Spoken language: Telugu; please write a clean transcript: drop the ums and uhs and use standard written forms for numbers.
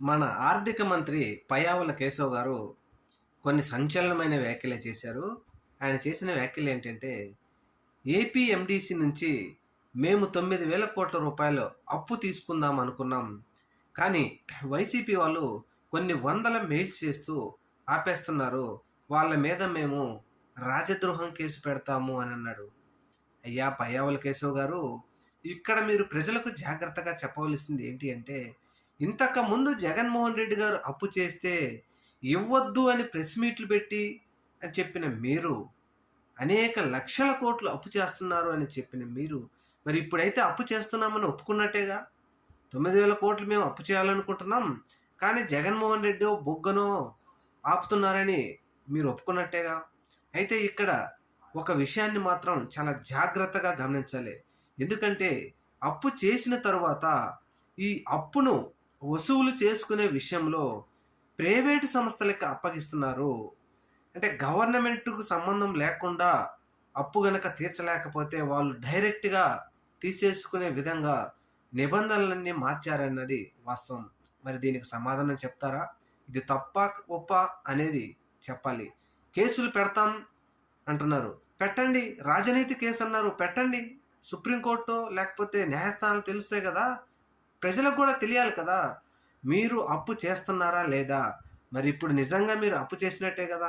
మన ఆర్థిక మంత్రి పయ్యావుల కేశవ్ గారు కొన్ని సంచలనమైన వ్యాఖ్యలు చేశారు. ఆయన చేసిన వ్యాఖ్యలు ఏంటంటే, ఏపీ ఎండీసీ నుంచి మేము 9,000 కోట్ల రూపాయలు అప్పు తీసుకుందాం అనుకున్నాం. కానీ వైసీపీ వాళ్ళు కొన్ని వందల మెయిల్స్ చేస్తూ ఆపేస్తున్నారు. వాళ్ళ మీద మేము రాజద్రోహం కేసు పెడతాము అని అన్నాడు. అయ్యా పయ్యావుల కేశవ్ గారు, ఇక్కడ మీరు ప్రజలకు జాగ్రత్తగా చెప్పవలసింది ఏంటి అంటే, ఇంతకుముందు జగన్మోహన్ రెడ్డి గారు అప్పు చేస్తే ఇవ్వద్దు అని ప్రెస్ మీట్లు పెట్టి అని చెప్పిన మీరు, అనేక లక్షల కోట్లు అప్పు చేస్తున్నారు అని చెప్పిన మీరు, మరి ఇప్పుడైతే అప్పు చేస్తున్నామని ఒప్పుకున్నట్టేగా. 9,000 కోట్లు మేము అప్పు చేయాలనుకుంటున్నాం, కానీ జగన్మోహన్ రెడ్డో బొగ్గనో ఆపుతున్నారని మీరు ఒప్పుకున్నట్టేగా. అయితే ఇక్కడ ఒక విషయాన్ని మాత్రం చాలా జాగ్రత్తగా గమనించాలి. ఎందుకంటే అప్పు చేసిన తరువాత ఈ అప్పును వసూలు చేసుకునే విషయంలో ప్రైవేటు సంస్థలకి అప్పగిస్తున్నారు. అంటే గవర్నమెంట్‌కు సంబంధం లేకుండా అప్పు గనక తీర్చలేకపోతే వాళ్ళు డైరెక్ట్‌గా తీసేసుకునే విధంగా నిబంధనలన్నీ మార్చారన్నది వాస్తవం. మరి దీనికి సమాధానం చెప్తారా? ఇది తప్పా? ఒప్పా? అనేది చెప్పాలి. కేసులు పెడతాం అంటున్నారు. పెట్టండి. రాజనీతి కేసు అన్నారు. పెట్టండి. సుప్రీంకోర్టో లేకపోతే న్యాయస్థానాలు తెలుస్తాయి కదా! ప్రజలకు కూడా తెలియాలి కదా! మీరు అప్పు చేస్తున్నారా లేదా? మరి ఇప్పుడు నిజంగా మీరు అప్పు చేసినట్టే కదా!